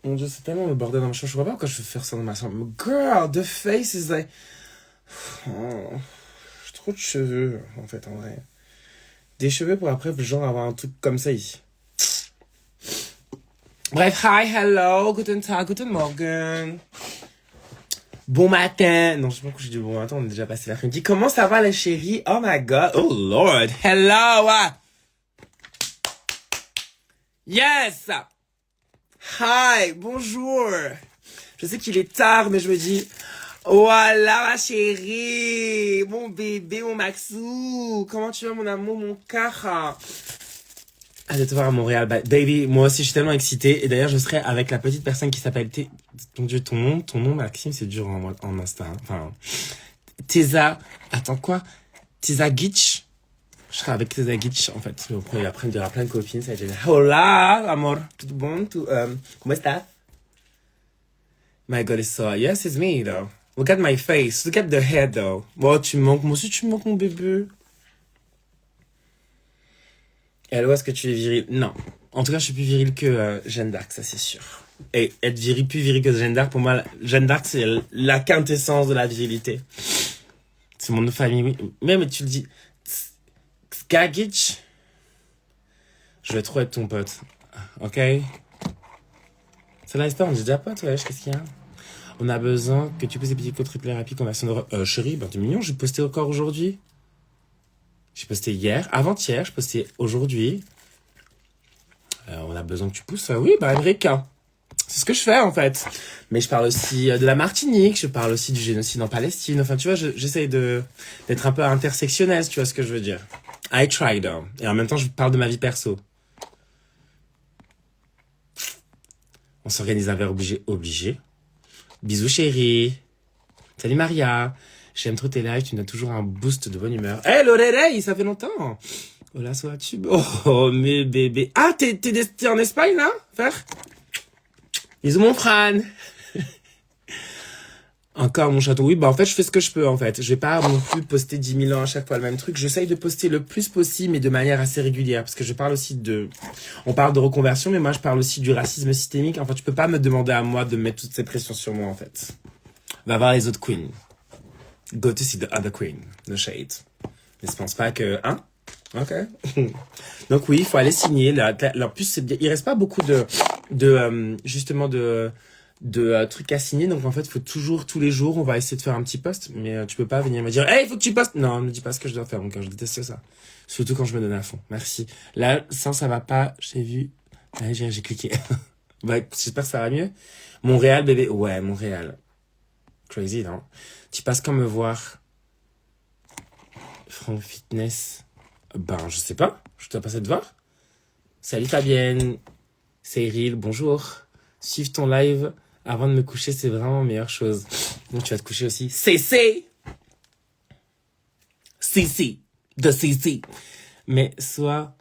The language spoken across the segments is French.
Mon Dieu, c'est tellement le bordel dans ma chambre. Je vois pas pourquoi je veux faire ça dans ma chambre. Girl, the face is like... Oh, j'ai trop de cheveux, en fait, en vrai. Des cheveux pour après, genre, avoir un truc comme ça ici. Bref, hi, hello, guten Tag, guten Morgen. Bon matin. Non, je sais pas pourquoi j'ai dit bon matin, on est déjà passé l'après-midi. Comment ça va, la chérie? Oh my god. Oh lord. Hello. Yes. Hi, bonjour. Je sais qu'il est tard, mais je me dis, voilà ma chérie, mon bébé, mon Maxou. Comment tu vas, mon amour, mon cœur? Hâte de te voir à Montréal, baby. Moi aussi, je suis tellement excitée. Et d'ailleurs, je serai avec la petite personne qui s'appelle Mon Dieu, ton nom, Maxime, c'est dur en Insta. Hein. Enfin, Teza. Attends, quoi? Teza Gitch. Je serai avec Teza Gitch, en fait. Après, il y aura plein de copines. Ça va être génial. Hola, amor. Tout bon? Comment estás? My God, it's so... Yes, it's me, though. Look at my face. Look at the head, though. Bon, tu me manques. Moi aussi, tu me manques, mon bébé. Et alors, est-ce que tu es viril? Non. En tout cas, je suis plus viril que Jeanne d'Arc, ça c'est sûr. Et être plus viril que Jeanne d'Arc, pour moi, Jeanne d'Arc, c'est la quintessence de la virilité. C'est mon nom de famille, oui. Même tu le dis, Skagic, je vais trop être ton pote. Ok? C'est l'histoire, on dit déjà pote, ouais, qu'est-ce qu'il y a? On a besoin que tu pousses des petits codes triple rapide, conversion de... chérie, ben t'es mignon, j'ai posté encore aujourd'hui. J'ai posté hier, avant-hier, je postais aujourd'hui. On a besoin que tu pousses. Oui, bah, américain. C'est ce que je fais, en fait. Mais je parle aussi de la Martinique, je parle aussi du génocide en Palestine. Enfin, tu vois, j'essaye d'être un peu intersectionnel, tu vois ce que je veux dire. I try, though. Et en même temps, je parle de ma vie perso. On s'organise un verre obligé. Bisous, chérie. Salut, Maria. J'aime trop tes lives, tu me donnes toujours un boost de bonne humeur. Hey, Lorelei, ça fait longtemps. Hola, sois-tu? Oh, mes bébés. Ah, t'es en Espagne, là, frère? Bisous, mon frère. Encore mon château. Oui, bah, en fait, je fais ce que je peux, en fait. Je vais pas non plus poster 10 000 ans à chaque fois le même truc. J'essaye de poster le plus possible, mais de manière assez régulière. Parce que je parle aussi on parle de reconversion, mais moi, je parle aussi du racisme systémique. Enfin, tu peux pas me demander à moi de mettre toutes ces pressions sur moi, en fait. Va voir les autres queens. Go to see the other queen, the shade. Mais je pense pas que... Hein? Ok. Donc oui, il faut aller signer. En plus, il reste pas beaucoup justement de trucs à signer. Donc en fait, il faut toujours, tous les jours, on va essayer de faire un petit post. Mais tu peux pas venir me dire, hey, il faut que tu postes. Non, ne me dis pas ce que je dois faire. Donc je déteste ça. Surtout quand je me donne à fond. Merci. Là, ça va pas. J'ai vu. Allez, j'ai cliqué. Bah, j'espère que ça va mieux. Montréal, bébé. Ouais, Montréal. Crazy, non? Tu passes quand me voir. Franck Fitness. Ben, je sais pas. Je dois passer te voir. Salut Fabienne. C'est Cyril, bonjour. Suivre ton live avant de me coucher, c'est vraiment la meilleure chose. Donc tu vas te coucher aussi. CC. De CC. Mais soit...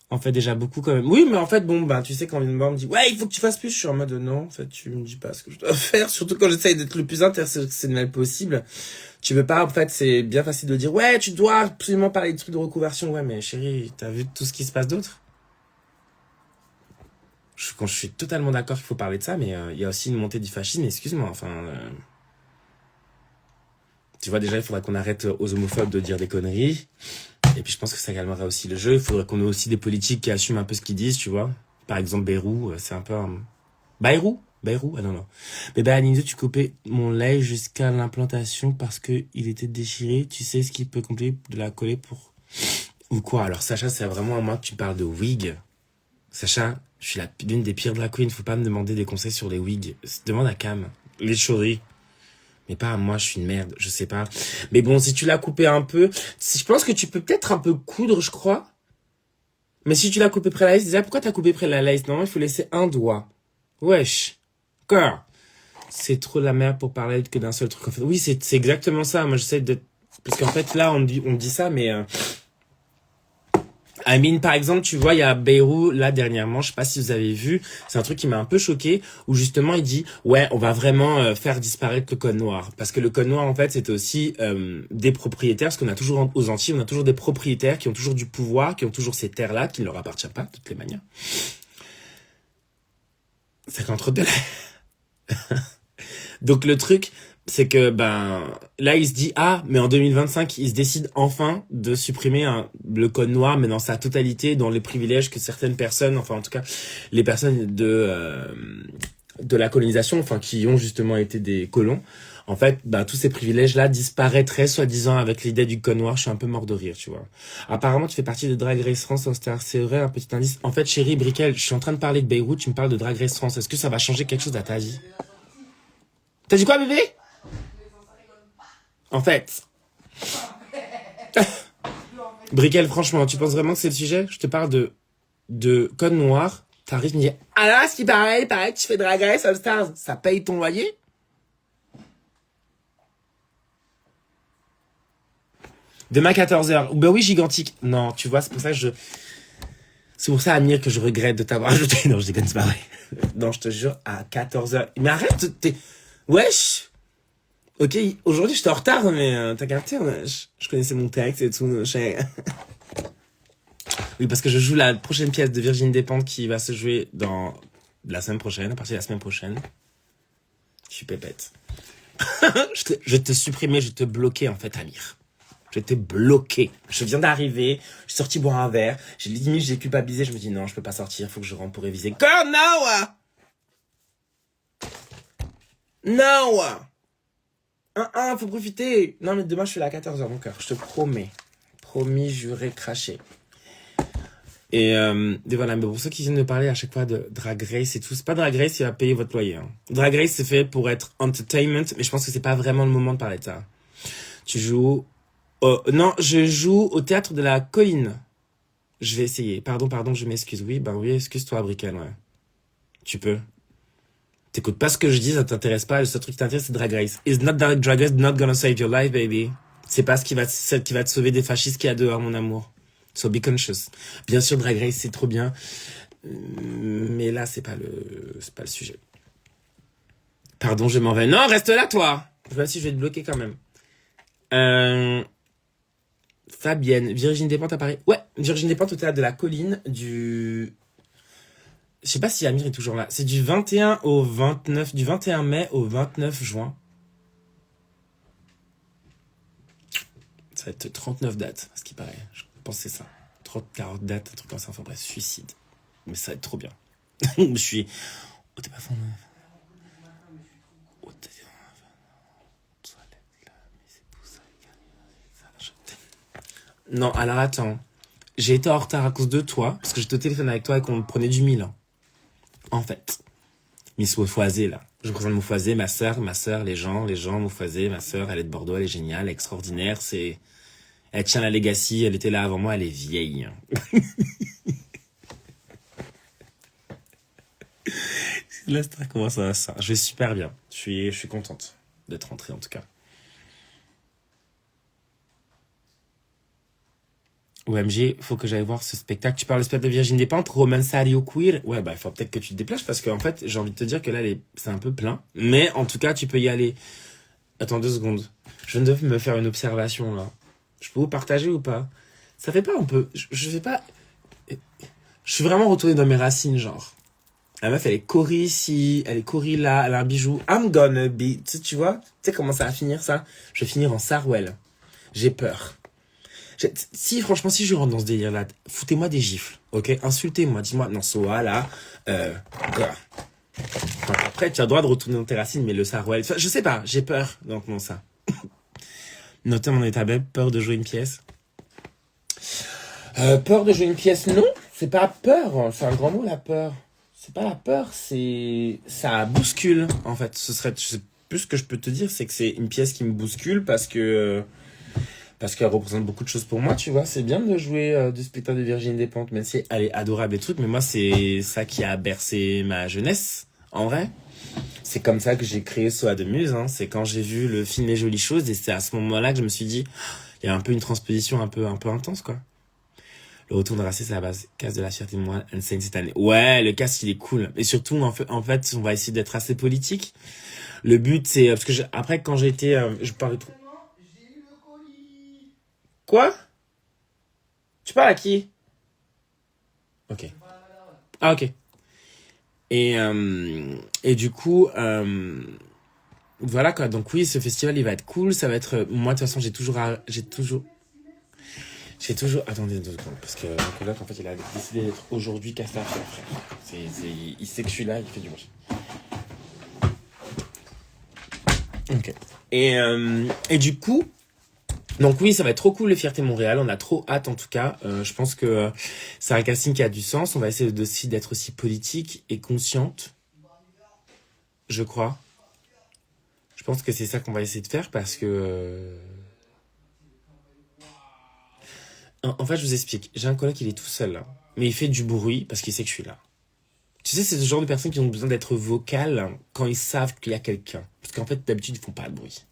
On fait déjà beaucoup quand même. Oui, mais en fait, bon, ben, tu sais, quand une me dit, ouais, il faut que tu fasses plus, je suis en mode, non, en fait, tu me dis pas ce que je dois faire, surtout quand j'essaye d'être le plus intersectionnel possible. Tu veux pas, en fait, c'est bien facile de dire, ouais, tu dois absolument parler de trucs de reconversion. Ouais, mais chérie, t'as vu tout ce qui se passe d'autre? Je suis totalement d'accord qu'il faut parler de ça, mais il y a aussi une montée du fascisme, excuse-moi, enfin... Tu vois, déjà, il faudra qu'on arrête aux homophobes de dire des conneries. Et puis, je pense que ça calmera aussi le jeu. Il faudrait qu'on ait aussi des politiques qui assument un peu ce qu'ils disent, tu vois. Par exemple, Bayrou, c'est un peu un... Bayrou? Ah non. Bébé Aninzo, tu coupais mon live jusqu'à l'implantation parce que il était déchiré. Tu sais ce qui peut compliquer de la coller pour... Ou quoi? Alors, Sacha, c'est vraiment à moi que tu parles de wig. Sacha, je suis l'une des pires drag queens. Faut pas me demander des conseils sur les wigs. Demande à Cam. Les chauries. Mais pas à moi, je suis une merde, je sais pas. Mais bon, si tu l'as coupé un peu, je pense que tu peux peut-être un peu coudre, je crois. Mais si tu l'as coupé près de la lace, déjà, pourquoi t'as coupé près de la lace? Non, il faut laisser un doigt. Wesh. Cœur. C'est trop la merde pour parler que d'un seul truc. En fait, oui, c'est exactement ça. Moi, j'essaie de... Parce qu'en fait, là, on dit ça, mais... I mean, par exemple, tu vois, il y a Bayrou, là, dernièrement, je sais pas si vous avez vu, c'est un truc qui m'a un peu choqué, où justement, il dit, ouais, on va vraiment faire disparaître le code noir. Parce que le code noir, en fait, c'est aussi des propriétaires, parce qu'on a toujours, aux Antilles, on a toujours des propriétaires qui ont toujours du pouvoir, qui ont toujours ces terres-là, qui ne leur appartiennent pas, de toutes les manières. C'est contre de Donc le truc, c'est que là il se dit mais en 2025 il se décide enfin de supprimer le code noir, mais dans sa totalité, dans les privilèges que certaines personnes, enfin en tout cas les personnes de la colonisation, enfin qui ont justement été des colons, en fait, tous ces privilèges-là disparaîtraient soi-disant avec l'idée du code noir. Je suis un peu mort de rire, tu vois. Apparemment, tu fais partie de Drag Race France, c'est vrai, un petit indice. En fait, chérie Brickell, je suis en train de parler de Beyrouth, tu me parles de Drag Race France. Est-ce que ça va changer quelque chose à ta vie? T'as dit quoi, bébé? En fait, Brickell, franchement, tu penses vraiment que c'est le sujet? Je te parle de code noir. T'arrives, me dis, ah là, ce qui paraît, il paraît que tu fais Drag Race All Stars. Ça paye ton loyer? Demain 14h. Ben oui, gigantique. Non, tu vois, c'est pour ça, Amir, que je regrette de t'avoir ajouté. Non, je déconne, c'est pas vrai. Non, je te jure, à 14h. Mais arrête, wesh! Ok, aujourd'hui, j'étais en retard, mais t'as capté, je connaissais mon texte et tout. Oui, parce que je joue la prochaine pièce de Virginie Despentes qui va se jouer dans la semaine prochaine, à partir de la semaine prochaine. Je suis pépette. je vais te supprimer, je vais te bloquer, en fait, Amir. J'étais bloqué. Je viens d'arriver, je suis sorti boire un verre, j'ai culpabilisé, je me dis non, je peux pas sortir, faut que je rentre pour réviser. Girl, no! No! Faut profiter. Non, mais demain, je suis là à 14h, mon cœur. Je te promets. Promis, juré, craché. Et voilà, mais pour ceux qui viennent de parler à chaque fois de Drag Race et tout, c'est pas Drag Race qui va payer votre loyer. Hein. Drag Race, c'est fait pour être entertainment, mais je pense que c'est pas vraiment le moment de parler de ça. Tu joues... non, je joue au théâtre de la Colline. Je vais essayer. Pardon, je m'excuse. Oui, excuse-toi, Brickell, ouais. Tu peux. T'écoutes pas ce que je dis, ça t'intéresse pas. Le seul truc qui t'intéresse, c'est Drag Race. It's not Drag Race, not gonna save your life, baby. C'est pas celle qui va te sauver des fascistes qu'il y a dehors, mon amour. So be conscious. Bien sûr, Drag Race, c'est trop bien. Mais là, c'est pas le sujet. Pardon, je m'en vais. Non, reste là, toi! Je vais te bloquer quand même. Fabienne, Virginie Despentes à Paris. Ouais, Virginie Despentes au théâtre de la Colline du... Je sais pas si Amir est toujours là. C'est du 21 au 29, du 21 mai au 29 juin. Ça va être 39 dates, à ce qui paraît. Je pense que c'est ça. 30, 40 dates, un truc comme ça. Enfin bref, suicide. Mais ça va être trop bien. Je suis... Oh, t'es pas fan, Non, alors attends. J'ai été en retard à cause de toi, parce que j'étais au téléphone avec toi et qu'on me prenait du Milan. En fait. Miss Mofoisé, là. Je représente Mofoisé, ma sœur, les gens, Mofoisé, ma sœur, elle est de Bordeaux, elle est géniale, extraordinaire, elle tient la legacy, elle était là avant moi, elle est vieille. Là, comment ça va, ça? Je vais super bien. Je suis contente d'être rentrée, en tout cas. OMG, faut que j'aille voir ce spectacle. Tu parles du spectacle de Virginie Despentes, Romancerio Queer. Ouais, il faut peut-être que tu te déplaces parce qu'en fait, j'ai envie de te dire que là, c'est un peu plein. Mais en tout cas, tu peux y aller. Attends 2 secondes. Je viens de me faire une observation, là. Je peux vous partager ou pas? Ça fait pas un peu... Je sais pas... Je suis vraiment retourné dans mes racines, genre. La meuf, elle est Cory ici, elle est Cory là, elle a un bijou. I'm gonna be... Tu vois? Tu sais comment ça va finir, ça? Je vais finir en Sarwell. J'ai peur. Franchement, si je rentre dans ce délire-là, foutez-moi des gifles, ok? Insultez-moi, dis-moi, non, Soa, là, quoi? Après, tu as le droit de retourner dans tes racines, mais le Sarwell, enfin, je sais pas, j'ai peur, donc non, ça. Notez mon état bête, peur de jouer une pièce. Peur de jouer une pièce, non, c'est pas peur, c'est un grand mot, la peur. C'est pas la peur, ça bouscule, en fait. Plus ce que je peux te dire, c'est que c'est une pièce qui me bouscule parce qu'elle représente beaucoup de choses pour moi, tu vois. C'est bien de jouer du spectacle de Virginie Despentes, même si elle est adorable et tout, mais moi, c'est ça qui a bercé ma jeunesse, en vrai. C'est comme ça que j'ai créé Soa de Muse, hein. C'est quand j'ai vu le film Les Jolies Choses, et c'est à ce moment-là que je me suis dit, il y a un peu une transposition un peu intense, quoi. Le retour de Racé, c'est la base. Casse de la fierté de moi, Insane cette année. Ouais, le cast, il est cool. Et surtout, en fait, on va essayer d'être assez politique. Le but, c'est, parce que après, quand j'ai été, je parlais trop. Quoi? Tu parles à qui? Ok. Ah, ok. Et du coup, voilà quoi. Donc oui, ce festival, il va être cool. Ça va être, moi, de toute façon, attendez 2 secondes, parce que mon coloc, en fait, il a décidé d'être aujourd'hui casse-tête, frère. Il sait que je suis là, il fait du bruit. Ok. Et du coup, donc oui, ça va être trop cool, les Fiertés Montréal. On a trop hâte, en tout cas. Je pense que c'est un casting qui a du sens. On va essayer aussi d'être aussi politique et consciente, je crois. Je pense que c'est ça qu'on va essayer de faire parce que... En fait, je vous explique. J'ai un collègue, il est tout seul, là. Mais il fait du bruit parce qu'il sait que je suis là. Tu sais, c'est ce genre de personnes qui ont besoin d'être vocales quand ils savent qu'il y a quelqu'un. Parce qu'en fait, d'habitude, ils font pas de bruit.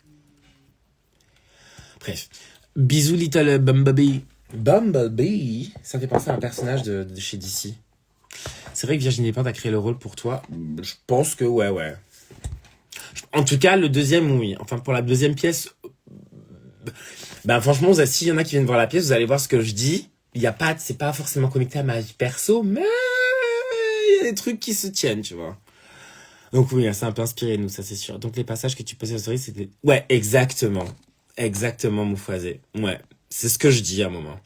Bref. Bisous, Little Bumblebee. Bumblebee, ça me fait penser à un personnage de chez DC. C'est vrai que Virginie Despentes a créé le rôle pour toi. Je pense que ouais. En tout cas, le deuxième, oui. Enfin, pour la deuxième pièce, ben franchement, s'il y en a qui viennent voir la pièce, vous allez voir ce que je dis. Il y a pas, c'est pas forcément connecté à ma vie perso, mais il y a des trucs qui se tiennent, tu vois. Donc oui, c'est un peu inspiré de nous, ça c'est sûr. Donc les passages que tu posais sur la story, c'était... Ouais, exactement. Exactement, Moufouazé. Ouais, c'est ce que je dis à un moment.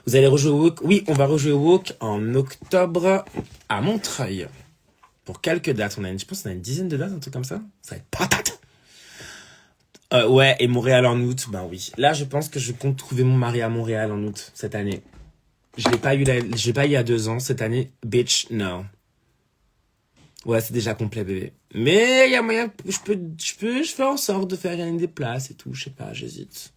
Vous allez rejouer au Walk. Oui, on va rejouer au Walk en octobre à Montreuil. Pour quelques dates. Je pense qu'on a une dizaine de dates, un truc comme ça. Ça va être patate. Ouais, et Montréal en août, ben oui. Là, je pense que je compte trouver mon mari à Montréal en août, cette année. Je l'ai pas eu il y a 2 ans. Cette année, bitch, no. Ouais, c'est déjà complet, bébé. Mais il y a moyen que je fais en sorte de faire gagner des places et tout. Je sais pas, j'hésite.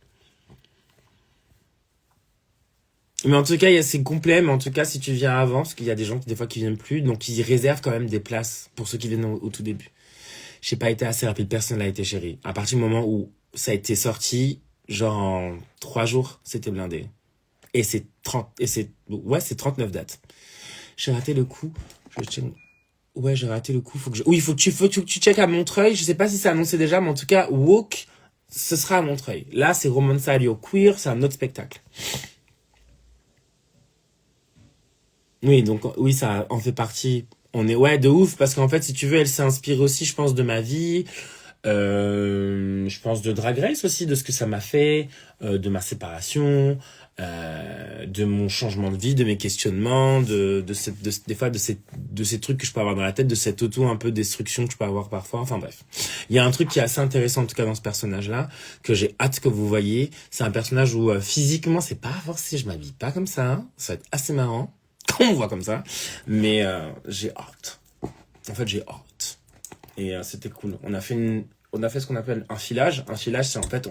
Mais en tout cas, c'est complet. Mais en tout cas, si tu viens avant, parce qu'il y a des gens des fois qui viennent plus, donc ils réservent quand même des places pour ceux qui viennent au tout début. J'ai pas été assez rapide, personne n'a été, chérie. À partir du moment où ça a été sorti, genre en 3 jours, c'était blindé. C'est 39 dates. J'ai raté le coup. Ouais, j'ai raté le coup. Faut que tu checkes à Montreuil. Je sais pas si c'est annoncé déjà, mais en tout cas, Walk, ce sera à Montreuil. Là, c'est Romanzario Queer, c'est un autre spectacle. Oui, donc, oui, ça en fait partie. Ouais, de ouf, parce qu'en fait, si tu veux, elle s'est inspirée aussi, je pense, de ma vie. Je pense de Drag Race aussi, de ce que ça m'a fait, de ma séparation, de mon changement de vie, de mes questionnements, des fois de ces trucs que je peux avoir dans la tête, de cette auto un peu destruction que je peux avoir parfois. Enfin bref, il y a un truc qui est assez intéressant en tout cas dans ce personnage-là que j'ai hâte que vous voyez. C'est un personnage où physiquement c'est pas forcément, je m'habille pas comme ça. Hein. Ça va être assez marrant quand on me voit comme ça, mais j'ai hâte. En fait, j'ai hâte. Et c'était cool. On a fait ce qu'on appelle un filage. Un filage, c'est en fait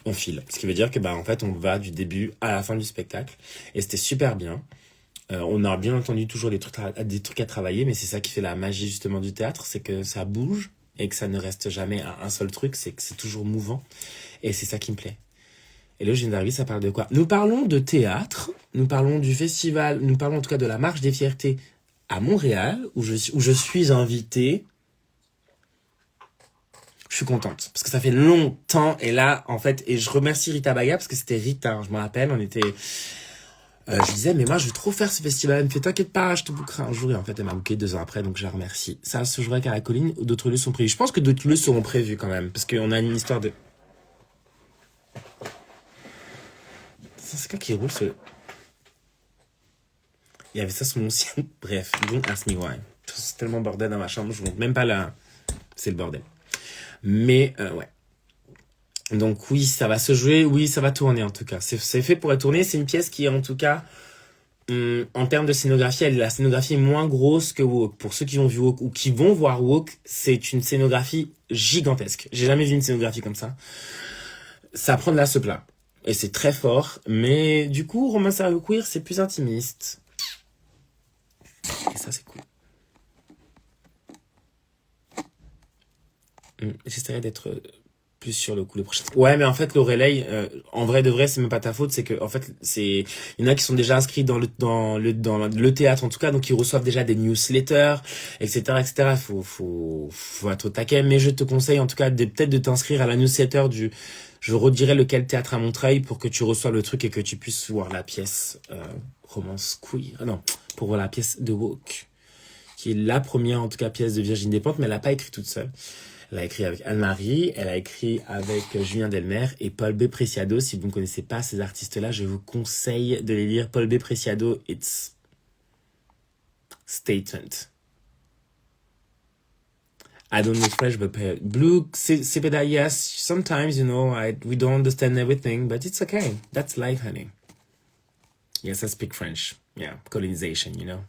on file. Ce qui veut dire que en fait on va du début à la fin du spectacle. Et c'était super bien. On a bien entendu toujours des trucs à travailler, mais c'est ça qui fait la magie justement du théâtre, c'est que ça bouge et que ça ne reste jamais à un seul truc, c'est que c'est toujours mouvant. Et c'est ça qui me plaît. Et là, je viens d'arriver, ça parle de quoi? Nous parlons de théâtre, nous parlons du festival, nous parlons en tout cas de la Marche des Fiertés à Montréal, où je suis invité. Je suis contente parce que ça fait longtemps et là en fait et je remercie Rita Baga parce que c'était Rita, je me rappelle, on était je disais mais moi je veux trop faire ce festival, elle me fait t'inquiète pas, je te bookerai un jour et en fait elle m'a booké 2 ans après donc je la remercie. Ça se jouerait qu'à la colline, d'autres lieux sont prévus. Je pense que d'autres lieux seront prévus quand même parce qu'on a une histoire de... C'est quoi qui roule ce... Il y avait ça sur mon sien. Bref, don't ask me why. C'est tellement bordel dans ma chambre, je monte même pas là. C'est le bordel. Mais ouais. Donc oui, ça va se jouer, oui, ça va tourner en tout cas. C'est fait pour être tourné, c'est une pièce qui est en tout cas, en termes de scénographie, la scénographie est moins grosse que Walk. Pour ceux qui ont vu Walk ou qui vont voir Walk, c'est une scénographie gigantesque. J'ai jamais vu une scénographie comme ça. Ça prend de là ce plat. Et c'est très fort, mais du coup, Romain Sario Queer, c'est plus intimiste. Et ça, c'est cool. J'essaierai d'être plus sur le coup le prochain. Ouais, mais en fait, Lorelei, en vrai de vrai, c'est même pas ta faute, c'est que en fait, il y en a qui sont déjà inscrits dans le théâtre en tout cas, donc ils reçoivent déjà des newsletters, etc. Faut être au taquet, mais je te conseille en tout cas peut-être de t'inscrire à la newsletter je redirai lequel théâtre à Montreuil pour que tu reçoives le truc et que tu puisses voir la pièce Romance Queer. Non, pour voir la pièce de Walk qui est la première, en tout cas, pièce de Virginie Despentes, mais elle l'a pas écrit toute seule. Elle a écrit avec Anne-Marie, elle a écrit avec Julien Delmer et Paul B. Preciado. Si vous ne connaissez pas ces artistes-là, je vous conseille de les lire. Paul B. Preciado, it's statement. I don't know French, but Blue Sipeda, yes, sometimes, you know, we don't understand everything, but it's okay. That's life, honey. Yes, I speak French. Yeah, colonization, you know.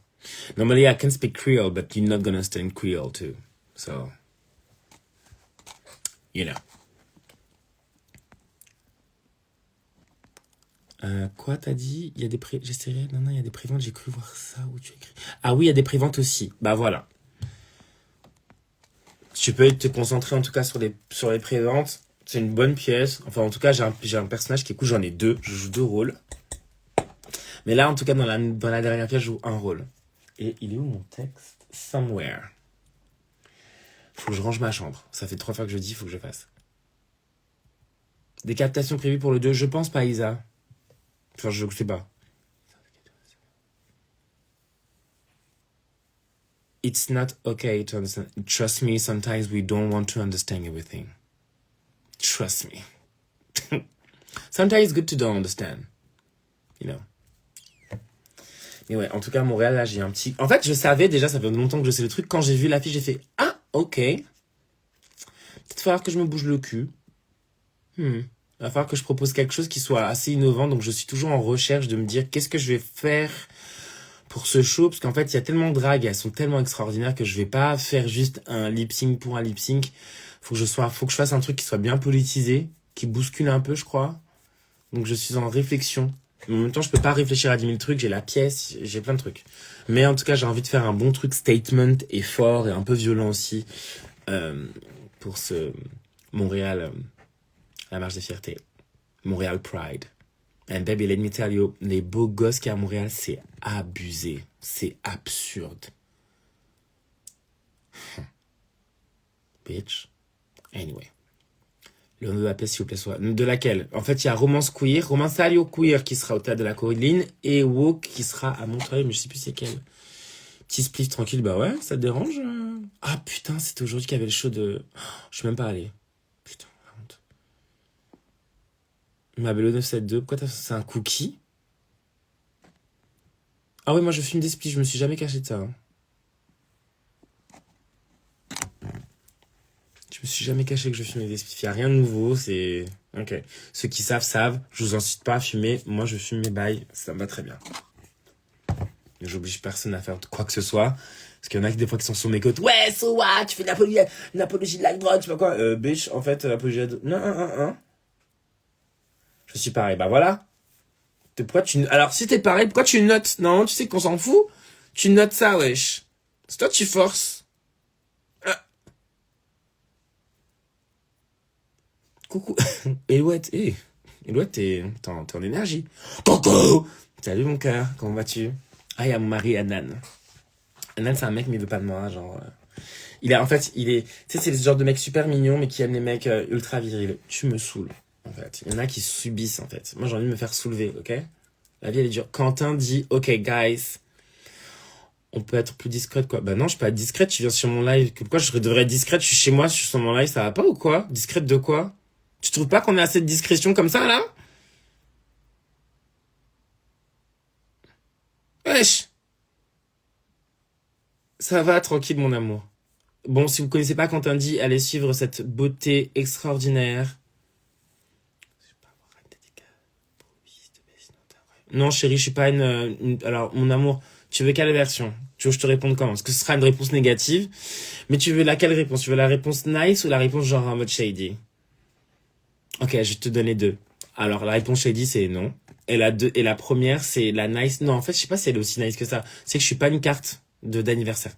Normally, I can speak Creole, but you're not gonna understand Creole, too. So, you know. Quoi, t'as dit? Il y a des j'essaierai. Non, il y a des préventes, j'ai cru voir ça où tu écris. Ah oui, il y a des préventes aussi. Bah voilà. Tu peux te concentrer en tout cas sur les préventes. C'est une bonne pièce. Enfin, en tout cas, j'ai un personnage qui écoute, j'en ai deux. Je joue deux rôles. Mais là, en tout cas, dans la dernière pièce, je joue un rôle. Et il est où mon texte? Somewhere. Faut que je range ma chambre. Ça fait 3 fois que je dis, il faut que je fasse. Des captations prévues pour le 2, je pense pas, Isa. Enfin, je sais pas. It's not okay to understand. Trust me, sometimes we don't want to understand everything. Trust me. Sometimes it's good to don't understand. You know. Mais ouais, en tout cas, Montréal, là, j'ai un petit... En fait, je savais déjà, ça fait longtemps que je sais le truc. Quand j'ai vu l'affiche, j'ai fait « Ah, ok. Peut-être falloir que je me bouge le cul. Il va falloir que je propose quelque chose qui soit assez innovant. » Donc, je suis toujours en recherche de me dire qu'est-ce que je vais faire pour ce show. Parce qu'en fait, il y a tellement de dragues, elles sont tellement extraordinaires que je vais pas faire juste un lip-sync pour un lip-sync. Faut que je fasse un truc qui soit bien politisé, qui bouscule un peu, je crois. Donc, je suis en réflexion. En même temps, je peux pas réfléchir à 10 000 trucs, j'ai la pièce, j'ai plein de trucs. Mais en tout cas, j'ai envie de faire un bon truc statement et fort et un peu violent aussi pour ce Montréal, la marche des fiertés. Montréal Pride. And baby, let me tell you, les beaux gosses qu'il y a à Montréal, c'est abusé. C'est absurde. Bitch. Anyway. Le nom de la pièce, s'il vous plaît, soit... De laquelle? En fait, il y a Romance Alio Queer qui sera au Théâtre de la Colline et Woke qui sera à Montreuil, mais je sais plus c'est quel. Petit spliff tranquille, bah ouais, ça te dérange? Ah putain, c'était aujourd'hui qu'il y avait le show de... Je suis même pas allé. Putain, la honte. Ma Bello 972, pourquoi t'as... C'est un cookie? Ah ouais, moi je fume des spliffs, je me suis jamais caché de ça. Hein. Je me suis jamais caché que je fumais des spliffs. Il n'y a rien de nouveau, c'est... Ok. Ceux qui savent. Je vous incite pas à fumer. Moi, je fume mes bails. Ça me va très bien. J'oblige personne à faire quoi que ce soit. Parce qu'il y en a qui, des fois, qui sont sur mes côtes. Ouais, so what? Tu fais une apologie de la drogue, je sais pas quoi. Bitch, en fait, l'apologie de la drogue... Non. Je suis pareil. Bah voilà. Alors, si t'es pareil, pourquoi tu notes? Non, tu sais qu'on s'en fout. Tu notes ça, wesh. C'est toi, tu forces. Coucou. Elouette, Elouette, t'es en énergie. Coucou. Salut mon cœur, comment vas-tu? Ah, il y a mon mari Anan. Anan, c'est un mec, mais il veut pas de moi, genre... Tu sais, c'est le genre de mec super mignon, mais qui aime les mecs ultra virils. Tu me saoules, en fait. Il y en a qui subissent, en fait. Moi, j'ai envie de me faire soulever, ok? La vie, elle est dure. Quentin dit, ok, guys, on peut être plus discrète, quoi. Bah non, je peux être discrète, tu viens sur mon live. Pourquoi je devrais être discrète? Je suis chez moi, je suis sur mon live, ça va pas ou quoi? Discrète de quoi? Tu trouves pas qu'on a assez de discrétion comme ça, là? Wesh! Ça va, tranquille, mon amour. Bon, si vous connaissez pas Quentin dit, allez suivre cette beauté extraordinaire. Non, chérie, je suis pas Alors, mon amour, tu veux quelle version? Tu veux que je te réponde comment? Parce que ce sera une réponse négative. Mais tu veux laquelle réponse? Tu veux la réponse nice ou la réponse genre en mode shady? Ok, je vais te donner deux. Alors, la réponse shady, c'est non. Et la première, c'est la nice. Non, en fait, je sais pas si elle est aussi nice que ça. C'est que je suis pas une carte d'anniversaire.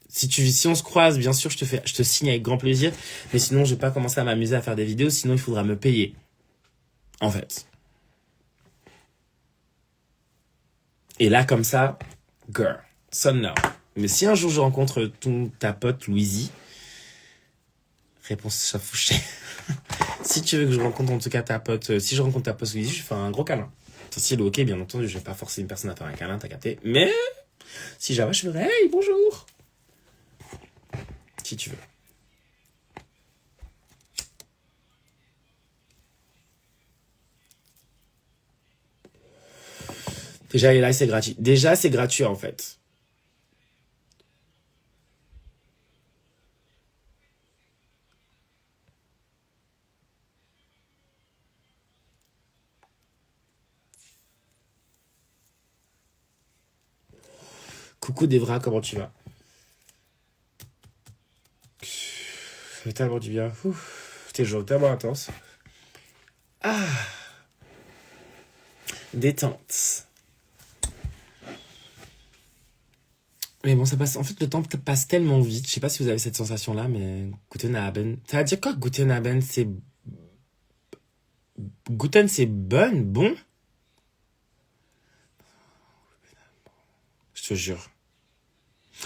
Si on se croise, bien sûr, je te signe avec grand plaisir. Mais sinon, je vais pas commencer à m'amuser à faire des vidéos. Sinon, il faudra me payer. En fait. Et là, comme ça, girl, son now. Mais si un jour je rencontre ta pote Louisie, réponse chafouchée. Si tu veux que je rencontre en tout cas ta pote, si je rencontre ta pote Louisie, je fais un gros câlin. Si elle est ok, bien entendu, je vais pas forcer une personne à faire un câlin, t'as capté. Mais Si Java, je ferais hey, bonjour. Si tu veux. Déjà, les lives, c'est gratuit. Déjà, c'est gratuit, en fait. Coucou Devra, comment tu vas? Ça fait tellement du bien. Tes jours tellement intense. Ah, détente. Mais bon, ça passe. En fait, le temps passe tellement vite. Je sais pas si vous avez cette sensation-là, mais Guten Abend. Ça veut dire quoi, Guten Abend? C'est. Guten, c'est bonne, bon? Je te jure.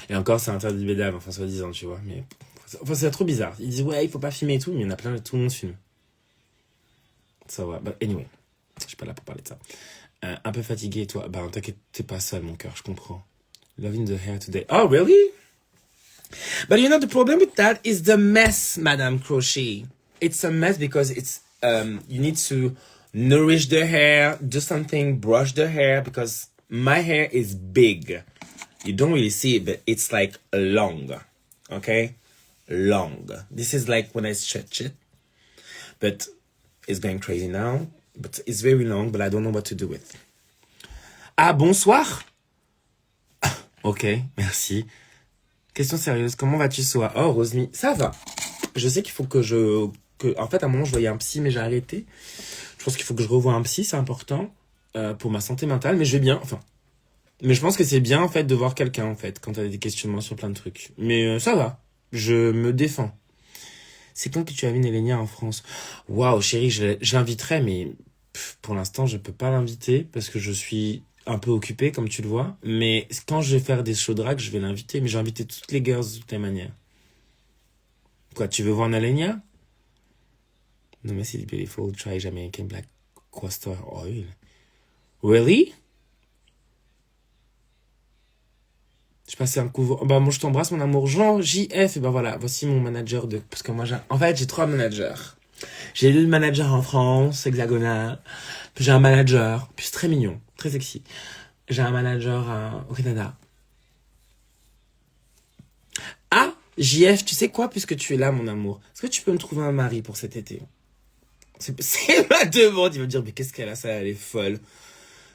Et encore, c'est interdit bédave, enfin, soi-disant, tu vois. Mais. Enfin, c'est trop bizarre. Ils disent, ouais, il faut pas filmer et tout, mais il y en a plein, tout le monde filme. Ça va. But anyway, je suis pas là pour parler de ça. Un peu fatigué, toi. Bah, t'inquiète, t'es pas seul, mon cœur, je comprends. Loving the hair today. Oh, really? But you know, the problem with that is the mess, Madame Crochet. It's a mess because it's, you need to nourish the hair, do something, brush the hair, because my hair is big. You don't really see it, but it's like long. Okay? Long. This is like when I stretch it. But it's going crazy now. But it's very long, but I don't know what to do with. Ah, bonsoir. Ok, merci. Question sérieuse, comment vas-tu, Soa? Oh, Rosemi, ça va. Je sais qu'il faut en fait, à un moment, je voyais un psy, mais j'ai arrêté. Je pense qu'il faut que je revoie un psy, c'est important pour ma santé mentale, mais je vais bien, enfin. Mais je pense que c'est bien, en fait, de voir quelqu'un, en fait, quand t'as des questionnements sur plein de trucs. Mais ça va, je me défends. C'est quand que tu as vu Nélénia en France? Waouh, chérie, je l'inviterai, mais pour l'instant, je peux pas l'inviter parce que je suis un peu occupé, comme tu le vois. Mais quand je vais faire des shows drag, je vais l'inviter. Mais j'ai invité toutes les girls de toutes les manières. Quoi, tu veux voir Nélénia? No, mais c'est beautiful. Try Jamaican Black Castor Oil. Really? Je passais un couvre. Bah, moi, je t'embrasse, mon amour. Jean, JF. Et ben voilà, voici mon manager de. Parce que moi, en fait, j'ai 3 managers. J'ai 2 managers en France, hexagonal. Puis j'ai un manager. Puis c'est très mignon, très sexy. J'ai un manager au Canada. Ah, JF, tu sais quoi, puisque tu es là, mon amour? Est-ce que tu peux me trouver un mari pour cet été? C'est ma demande. Il va me dire, mais qu'est-ce qu'elle a, ça, elle est folle.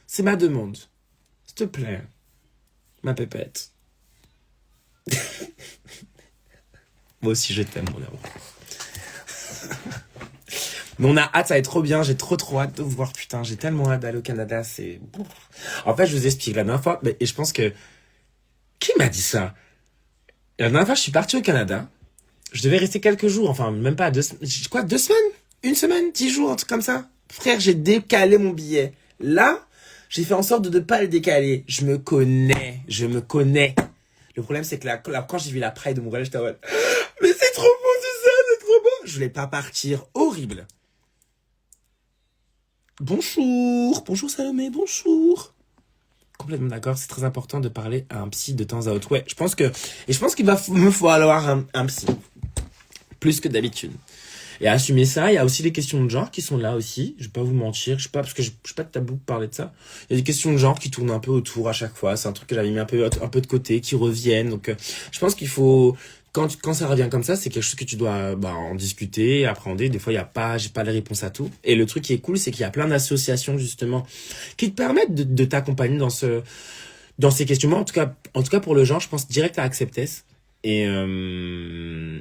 C'est ma demande. S'il te plaît. Ma pépette. Moi aussi, je t'aime, mon amour. Mais on a hâte, ça va être trop bien. J'ai trop hâte de vous voir, putain. J'ai tellement hâte d'aller au Canada. C'est. En fait, je vous explique. La dernière fois, et je pense que. Qui m'a dit ça? La dernière fois, je suis parti au Canada. Je devais rester quelques jours. Enfin, même pas 2 semaines. Quoi, 2 semaines? 1 semaine? 10 jours? Un truc comme ça? Frère, j'ai décalé mon billet. Là, j'ai fait en sorte de ne pas le décaler. Je me connais. Je me connais. Le problème, c'est que là, quand j'ai vu la Pride de Montréal, j'étais en mode, mais c'est trop beau, c'est ça, c'est trop beau. Je voulais pas partir. Horrible. Bonjour. Bonjour Salomé, bonjour. Complètement d'accord, c'est très important de parler à un psy de temps à autre. Ouais, je pense qu'il va me falloir un psy. Plus que d'habitude. Et assumer ça, il y a aussi les questions de genre qui sont là aussi. Je vais pas vous mentir, je sais pas, parce que je suis pas de tabou pour parler de ça. Il y a des questions de genre qui tournent un peu autour à chaque fois. C'est un truc que j'avais mis un peu de côté, qui reviennent. Donc, je pense qu'il faut, quand ça revient comme ça, c'est quelque chose que tu dois, en discuter, appréhender. Des fois, j'ai pas les réponses à tout. Et le truc qui est cool, c'est qu'il y a plein d'associations, justement, qui te permettent de t'accompagner dans ces questionnements. En tout cas, pour le genre, je pense direct à Acceptess. Et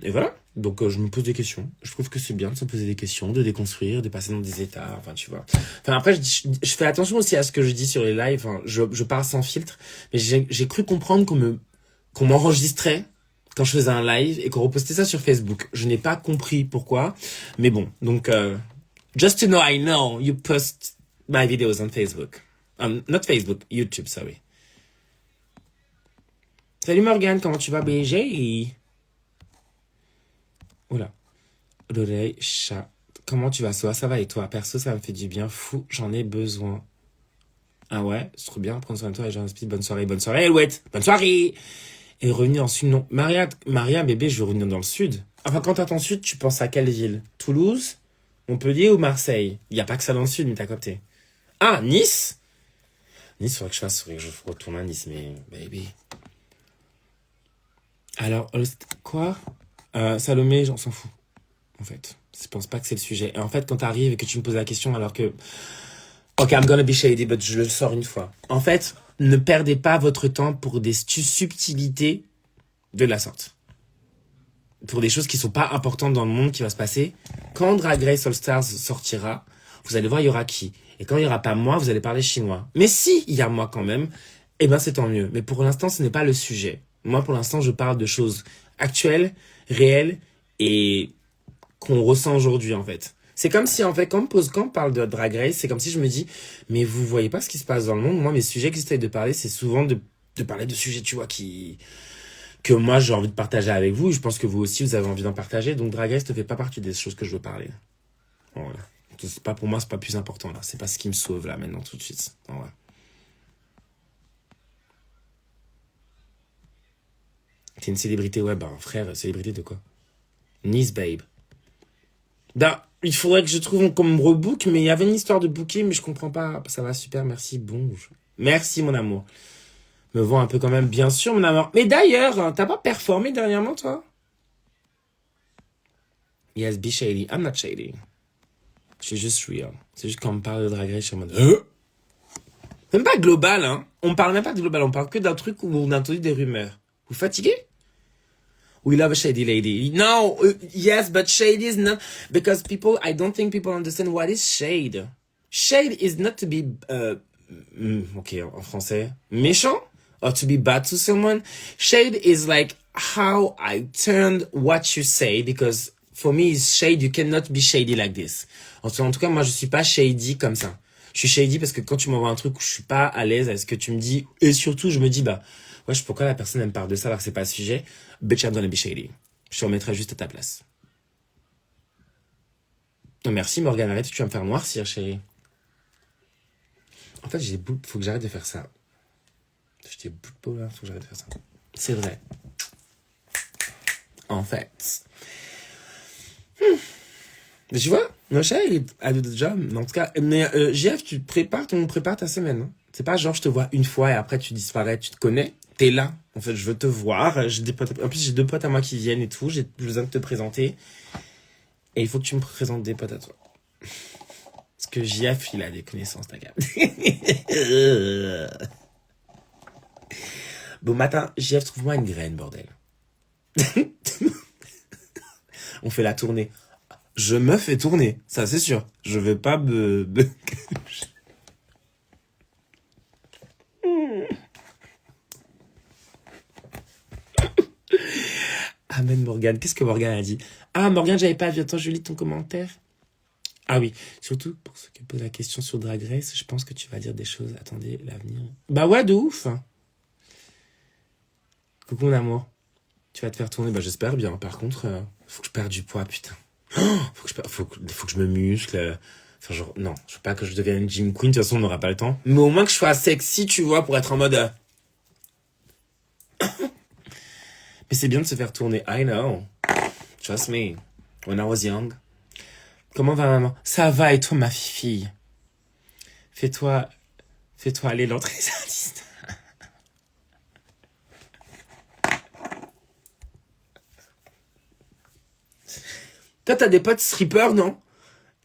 voilà. Donc je me pose des questions. Je trouve que c'est bien de se poser des questions, de déconstruire, de passer dans des états. Enfin, tu vois. Enfin, après, je fais attention aussi à ce que je dis sur les lives. Enfin, je parle sans filtre. Mais j'ai cru comprendre qu'on m'enregistrait quand je faisais un live et qu'on repostait ça sur Facebook. Je n'ai pas compris pourquoi. Mais bon. Donc, just to know, I know you post my videos on Facebook. Not Facebook, YouTube, sorry. Salut Morgane, comment tu vas, BG? Oula. L'oreille, chat. Comment tu vas, ça va et toi? Perso, ça me fait du bien fou, j'en ai besoin. Ah ouais, c'est trop bien, prendre soin de toi et genre speed, bonne soirée, Alouette, bonne soirée. Et revenir dans le sud, non. Maria, bébé, je veux revenir dans le sud. Enfin, quand t'entends sud, tu penses à quelle ville? Toulouse, Montpellier ou Marseille? Il y a pas que ça dans le sud, mais t'as capté. Ah, Nice? Nice, faudrait que je retourne à Nice, mais baby. Alors, quoi? Salomé, j'en s'en fous, en fait. Je pense pas que c'est le sujet. Et en fait, quand t'arrives et que tu me poses la question alors que... Ok, I'm gonna be shady, but je le sors une fois. En fait, ne perdez pas votre temps pour des subtilités de la sorte. Pour des choses qui sont pas importantes dans le monde qui va se passer. Quand Drag Race All Stars sortira, vous allez voir, il y aura qui. Et quand il y aura pas moi, vous allez parler chinois. Mais si il y a moi quand même, eh ben c'est tant mieux. Mais pour l'instant, ce n'est pas le sujet. Moi, pour l'instant, je parle de choses actuelles, réelles et qu'on ressent aujourd'hui, en fait. C'est comme si, en fait, quand on parle de Drag Race, c'est comme si je me dis, mais vous voyez pas ce qui se passe dans le monde. Moi, mes sujets que j'essaie de parler, c'est souvent de parler de sujets, tu vois, que moi, j'ai envie de partager avec vous. Et je pense que vous aussi, vous avez envie d'en partager. Donc, Drag Race ne fait pas partie des choses que je veux parler. Voilà. C'est pas, pour moi, c'est pas plus important, là. C'est pas ce qui me sauve, là, maintenant, tout de suite. Voilà. T'es une célébrité, ouais, bah, frère, célébrité de quoi? Nice, babe. Bah, il faudrait que je trouve comme rebook, mais il y avait une histoire de booking, mais je comprends pas. Ça va super, merci, bon. Merci, mon amour. Me vend un peu quand même, bien sûr, mon amour. Mais d'ailleurs, hein, t'as pas performé dernièrement, toi? Yes, be shady. I'm not shady. Je suis juste real. C'est juste quand on me parle de Drag Race, je suis en mode... Même pas global, hein. On parle même pas de global, on parle que d'un truc où on a entendu des rumeurs. Vous fatiguez? We love a shady lady. No, yes, but shade is not... Because I don't think people understand what is shade. Shade is not to be... ok, en français. Méchant? Or to be bad to someone. Shade is like how I turned what you say, because for me, it's shade, you cannot be shady like this. En tout cas, moi, je suis pas shady comme ça. Je suis shady parce que quand tu m'envoies un truc où je suis pas à l'aise avec ce que tu me dis, et surtout, je me dis, bah, ouais, pourquoi la personne, elle me parle de ça alors que c'est pas le sujet? Bitch, I'm gonna be shady. Je te remettrai juste à ta place. Non, merci, Morgane, arrête, tu vas me faire noircir, chérie. En fait, faut que j'arrête de faire ça. J'ai des bouts de peau là, faut que j'arrête de faire ça. C'est vrai. En fait. Tu vois, mon chat, il a d'autres jobs. En tout cas, mais JF, tu prépares ta semaine. Hein. C'est pas genre je te vois une fois et après tu disparais, tu te connais. T'es là. En fait, je veux te voir. J'ai des potes. En plus, j'ai 2 potes à moi qui viennent et tout. J'ai besoin de te présenter. Et il faut que tu me présentes des potes à toi. Parce que JF, il a des connaissances, ta gars. Bon matin, JF, trouve-moi une graine, bordel. On fait la tournée. Je me fais tourner, ça c'est sûr. Je vais pas me... Amen, Morgane. Qu'est-ce que Morgane a dit? Ah, Morgane, j'avais pas vu. Attends, je lis ton commentaire. Ah oui, surtout pour ceux qui posent la question sur Drag Race, je pense que tu vas dire des choses. Attendez, l'avenir... Bah ouais, de ouf. Coucou, mon amour. Tu vas te faire tourner, bah j'espère bien. Par contre, faut que je perde du poids, putain. Faut que je me muscle. Enfin, genre, non, je veux pas que je devienne une gym queen, de toute façon, on n'aura pas le temps. Mais au moins que je sois sexy, tu vois, pour être en mode... Mais c'est bien de se faire tourner. I know. Trust me. When I was young. Comment va maman? Ça va, et toi, ma fille? Fais-toi aller l'entrée sadiste. Toi, t'as des potes strippers, non?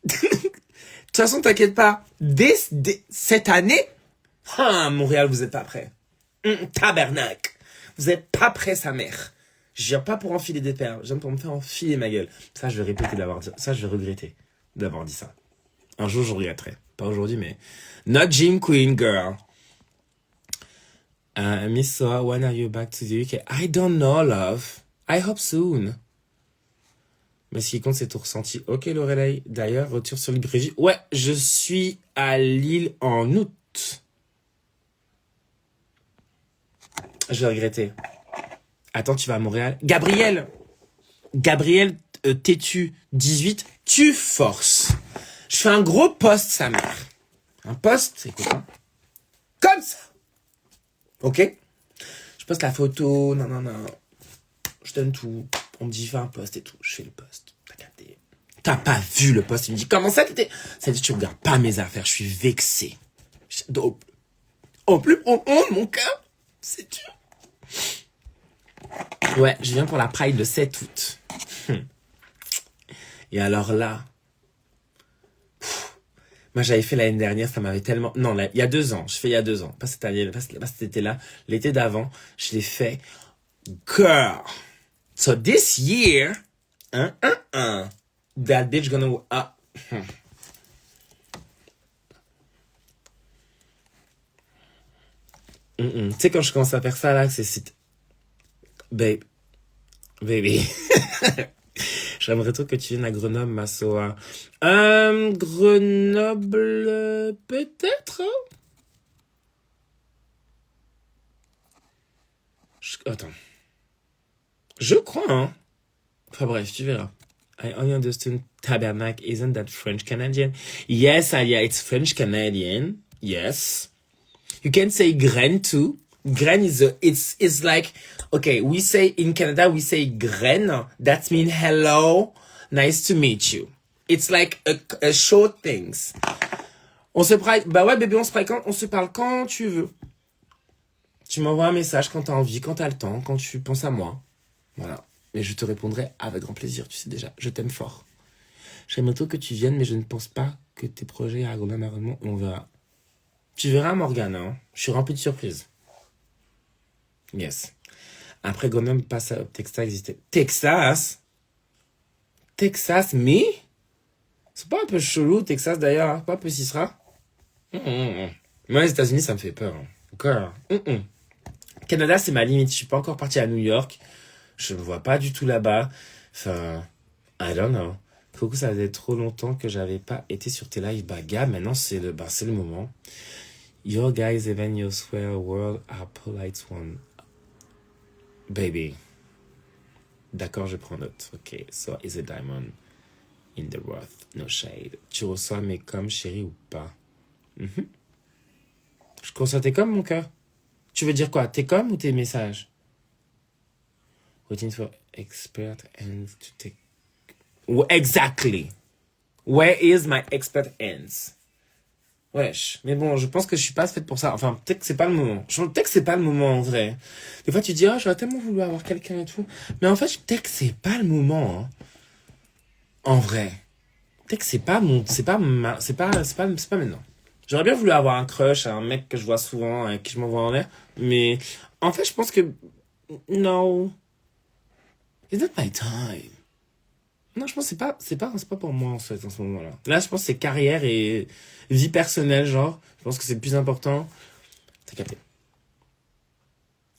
De toute façon, t'inquiète pas. Dès cette année, Montréal, vous êtes pas prêts. Tabernacle. Vous êtes pas prêts, sa mère. Je viens pas pour enfiler des perles. Je viens pour me faire enfiler ma gueule. Ça, je vais répéter d'avoir dit. Ça, je vais regretter d'avoir dit ça. Un jour, je regretterai. Pas aujourd'hui, mais... Not gym queen, girl. Miss Soa, when are you back to the UK? I don't know, love. I hope soon. Mais ce qui compte, c'est ton ressenti. Ok, Lorelai. D'ailleurs, retour sur Librairie. Ouais, je suis à Lille en août. Je vais regretter. Attends, tu vas à Montréal. Gabriel, têtu, 18, tu forces. Je fais un gros post, sa mère. Un post, c'est quoi? Ok? Je poste la photo, non. Je donne tout. On me dit, fais un post et tout. Je fais le post. T'as capté. T'as pas vu le post. Il me dit, comment ça t'étais? Ça dit, tu regardes pas mes affaires. Je suis vexé. Donc, en plus, mon cœur. C'est dur. Ouais, je viens pour la Pride le 7 août. Et alors là, moi j'avais fait l'année dernière, ça m'avait tellement... Non, là, il y a 2 ans, je fais il y a 2 ans. Pas cette année, pas cet été-là. L'été d'avant, je l'ai fait. Girl. So this year, that bitch gonna... Ah. Tu sais, quand je commence à faire ça, là, c'est... Babe. Baby. J'aimerais trop que tu viennes à Grenoble, Massoa. Grenoble, peut-être? Attends. Je crois, hein. Enfin bref, tu verras. I only understand Tabernacle. Isn't that French Canadian? Yes, Alia, it's French Canadian. Yes. You can say graine too. Graine is it's like, okay, we say in Canada, we say graine. That means hello, nice to meet you. It's like a short things. On se parle, bah ouais, bébé, on se parle quand tu veux. Tu m'envoies un message quand t'as envie, quand t'as le temps, quand tu penses à moi. Voilà. Mais je te répondrai avec grand plaisir, tu sais déjà. Je t'aime fort. J'aimerais trop que tu viennes, mais je ne pense pas que tes projets à Grenoble, on verra. Tu verras, Morgane, hein. Je suis rempli de surprises. Yes. Après, Grenoble passe à Texas existait. Texas? Texas, mais? C'est pas un peu chelou, Texas, d'ailleurs, hein? Pas un peu Cisra? Moi, les États-Unis, ça me fait peur. Hein. Encore. Canada, c'est ma limite. Je suis pas encore parti à New York. Je me vois pas du tout là-bas. Enfin, I don't know. Coucou, ça faisait trop longtemps que j'avais pas été sur tes lives. Bah, gars, maintenant, c'est le moment. Your guys, even your swear world are polite one. Baby. D'accord, je prends note. Ok, so is a diamond in the rough, no shade. Tu reçois mes coms, chérie, ou pas? Je reçois tes coms, mon cœur. Tu veux dire quoi? Tes coms ou tes messages? Waiting for expert hands to take... Exactly. Where is my expert hands? Wesh. Mais bon, je pense que je suis pas faite pour ça. Enfin, peut-être que c'est pas le moment. Peut-être que c'est pas le moment, en vrai. Des fois, tu dis, oh, j'aurais tellement voulu avoir quelqu'un et tout. Mais en fait, peut-être que c'est pas le moment, hein. En vrai. Peut-être que c'est pas maintenant. J'aurais bien voulu avoir un crush, un mec que je vois souvent, avec qui je m'envoie en l'air. Mais, en fait, je pense que, no. It's not my time. Non, je pense que c'est pas pour moi, en fait, en ce moment-là. Là, je pense que c'est carrière et vie personnelle, genre. Je pense que c'est le plus important. T'as capté.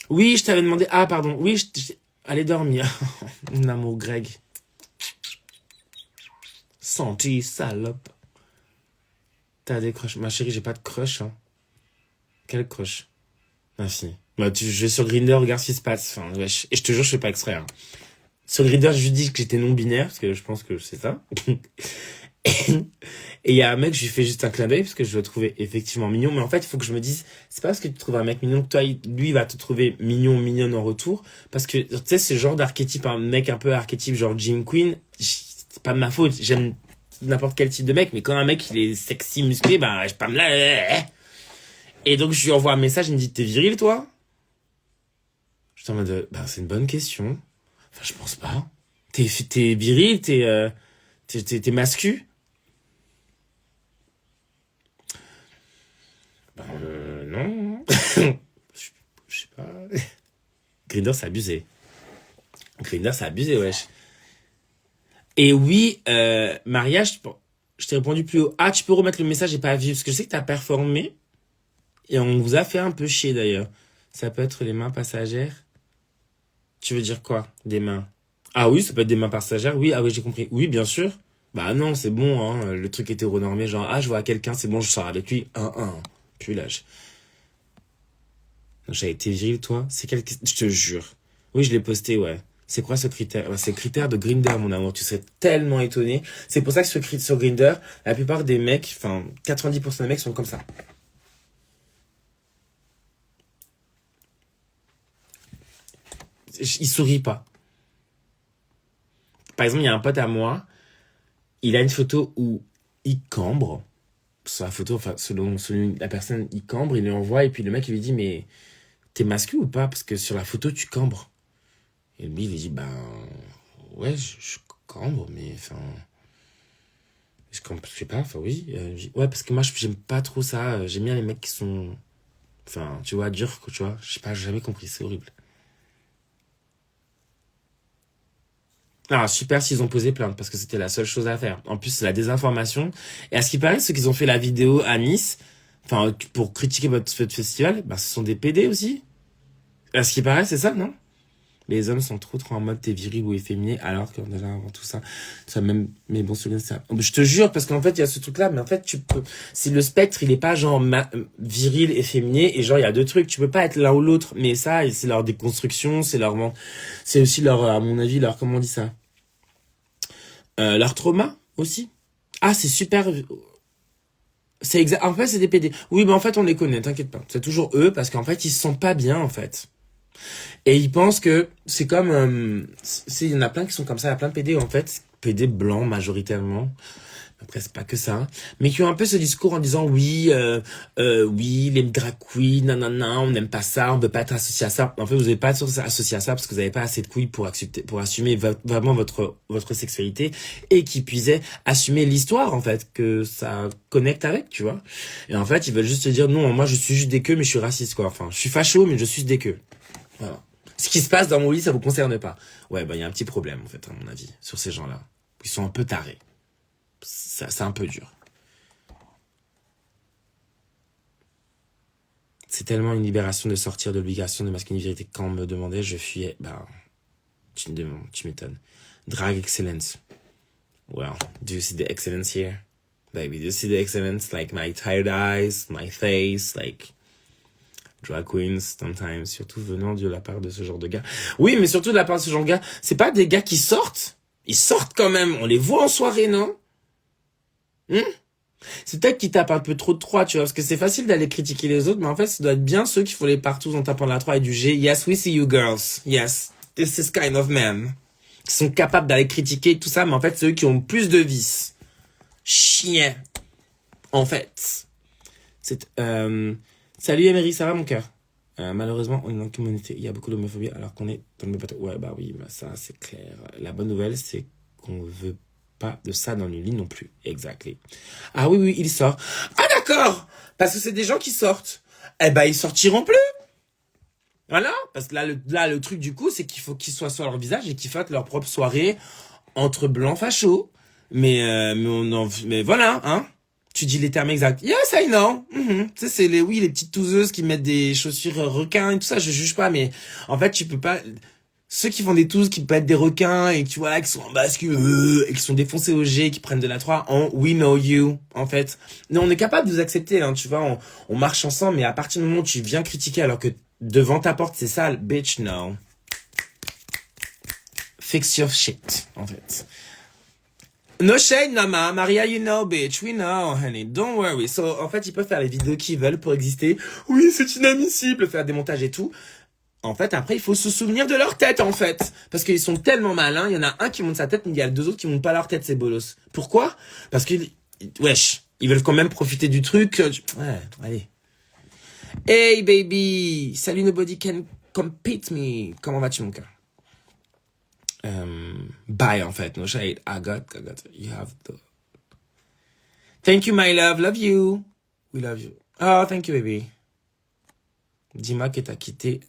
Oui, je t'avais demandé, ah, pardon. Oui, allez dormir. Mon amour Greg. Senti, salope. T'as des crushs. Ma chérie, j'ai pas de crush, hein. Quel crush? Ma fille. Bah, je vais sur Grindr, regarde ce qui se passe. Enfin, wesh. Et je te jure, je fais pas exprès, hein. Sur Grindr, je lui dis que j'étais non-binaire, parce que je pense que c'est ça. Et il y a un mec, je lui fais juste un clin d'œil, parce que je le trouvais effectivement mignon. Mais en fait, il faut que je me dise, c'est pas parce que tu trouves un mec mignon que toi, lui, il va te trouver mignon, mignonne en retour. Parce que, tu sais, ce genre d'archétype, un mec un peu archétype, genre Jim Queen, c'est pas de ma faute. J'aime n'importe quel type de mec, mais quand un mec, il est sexy, musclé, bah, je pas me la... Et donc, je lui envoie un message, il me dit, t'es viril, toi? Je suis en mode, bah, c'est une bonne question. Enfin, je pense pas. T'es viril, t'es mascu? Ben, non. Je sais pas. Grindr, c'est abusé. Wesh. Et oui, Maria, je t'ai répondu plus haut. Ah, tu peux remettre le message, j'ai pas vu. Parce que je sais que t'as performé. Et on vous a fait un peu chier, d'ailleurs. Ça peut être les mains passagères. Tu veux dire quoi? Des mains? Ah oui, ça peut être des mains passagères. Oui, ah oui, j'ai compris. Oui, bien sûr. Bah non, c'est bon, hein. Le truc hétéronormé, genre, ah, je vois quelqu'un, c'est bon, je sors avec lui. Puis lâche. J'ai été viril, toi? Je te jure. Oui, je l'ai posté, ouais. C'est quoi ce critère? Ouais, c'est le critère de Grindr, mon amour. Tu serais tellement étonné. C'est pour ça que sur Grindr, la plupart des mecs, enfin, 90% des mecs sont comme ça. il sourit pas. Par exemple, il y a un pote à moi, il a une photo où il cambre. Sur la photo, enfin, selon la personne, il cambre, il lui envoie, et puis le mec, il lui dit, mais t'es masculin ou pas? Parce que sur la photo, tu cambres. Et lui, il lui dit, ben, ouais, je cambre, mais enfin, je sais pas, enfin, oui. Ouais, parce que moi, j'aime pas trop ça. J'aime bien les mecs qui sont, enfin, tu vois, durs, quoi, tu vois. Je sais pas, j'ai jamais compris, c'est horrible. Alors, super s'ils ont posé plainte, parce que c'était la seule chose à faire. En plus, c'est la désinformation. Et à ce qui paraît, ceux qui ont fait la vidéo à Nice, enfin, pour critiquer votre festival, bah, ce sont des PD aussi. À ce qui paraît, c'est ça, non? Les hommes sont trop en mode t'es viril ou efféminé, alors qu'on est là avant tout ça. Ça même, mais bon, souviens ça. Je te jure, parce qu'en fait, il y a ce truc-là, mais en fait, tu peux, si le spectre, il est pas genre viril, efféminé, et genre, il y a deux trucs, tu peux pas être l'un ou l'autre, mais ça, c'est leur déconstruction, c'est aussi leur, à mon avis, leur, comment on dit ça? Leur trauma, aussi. Ah, c'est super, c'est exact, en fait, c'est des PD. Oui, mais en fait, on les connaît, t'inquiète pas. C'est toujours eux, parce qu'en fait, ils se sentent pas bien, en fait. Et ils pensent que c'est comme... il y en a plein qui sont comme ça, il y a plein de PD en fait, PD blancs majoritairement, après c'est pas que ça, mais qui ont un peu ce discours en disant oui, oui, les drag queens, nanana, on n'aime pas ça, on veut pas être associé à ça. En fait, vous n'êtes pas associé à ça parce que vous n'avez pas assez de couilles pour accepter, pour assumer vraiment votre sexualité et qui puisait assumer l'histoire en fait, que ça connecte avec, tu vois. Et en fait, ils veulent juste te dire non, moi je suis juste des queues mais je suis raciste quoi. Enfin, je suis facho mais je suis des queues. Voilà. Ce qui se passe dans mon lit, ça vous concerne pas. Ouais, bah, il y a un petit problème, en fait, à mon avis, sur ces gens-là. Ils sont un peu tarés. C'est un peu dur. C'est tellement une libération de sortir de l'obligation de masculinité. Quand on me demandait, je fuyais. Bah, tu m'étonnes. Drag excellence. Well, do you see the excellence here? Baby, do you see the excellence? Like my tired eyes, my face, like... drag queens, sometimes, surtout venant de la part de ce genre de gars. Oui, mais surtout de la part de ce genre de gars, c'est pas des gars qui sortent. Ils sortent quand même. On les voit en soirée, non? C'est peut-être qu'ils tapent un peu trop de 3, tu vois, parce que c'est facile d'aller critiquer les autres, mais en fait, ça doit être bien ceux qui font les partous en tapant la 3 et du G. Yes, we see you girls. Yes, this is kind of men. Qui sont capables d'aller critiquer tout ça, mais en fait, c'est eux qui ont plus de vices. Chien. En fait. Salut Emery, ça va mon cœur? Malheureusement, on est dans une communauté, il y a beaucoup d'homophobie alors qu'on est dans le bateau. Ouais, bah oui, bah ça c'est clair. La bonne nouvelle, c'est qu'on veut pas de ça dans le lit non plus. Exactly. Ah oui, oui, il sort. Ah d'accord! Parce que c'est des gens qui sortent. Eh ben, ils sortiront plus. Voilà. Parce que là, le truc du coup, c'est qu'il faut qu'ils soient sur leur visage et qu'ils fassent leur propre soirée entre blancs fachos. Mais voilà, hein. Tu dis les termes exacts. Yes, I know. Tu sais, c'est les petites touseuses qui mettent des chaussures requins et tout ça, je juge pas, mais en fait, tu peux pas, ceux qui font des tousses, qui peuvent être des requins et tu vois, qui sont en bascule, et qui sont défoncés au G, qui prennent de la 3, we know you, en fait. Mais on est capable de vous accepter, hein, tu vois, on marche ensemble, mais à partir du moment où tu viens critiquer alors que devant ta porte, c'est sale, bitch, no. Fix your shit, en fait. No shade, Nama. Maria, you know, bitch. We know, honey. Don't worry. So, en fait, ils peuvent faire les vidéos qu'ils veulent pour exister. Oui, c'est inadmissible, faire des montages et tout. En fait, après, il faut se souvenir de leur tête, en fait. Parce qu'ils sont tellement malins. Il y en a un qui monte sa tête, mais il y a deux autres qui montent pas leur tête, ces bolos. Pourquoi? Parce qu'ils, wesh, ils veulent quand même profiter du truc. Ouais, allez. Hey, baby. Salut, nobody can compete me. Comment vas-tu, mon cœur? Bye en fait, no shade. I got, you have the... Thank you my love, love you. We love you. Oh, thank you baby. Dis-moi que t'as quitté.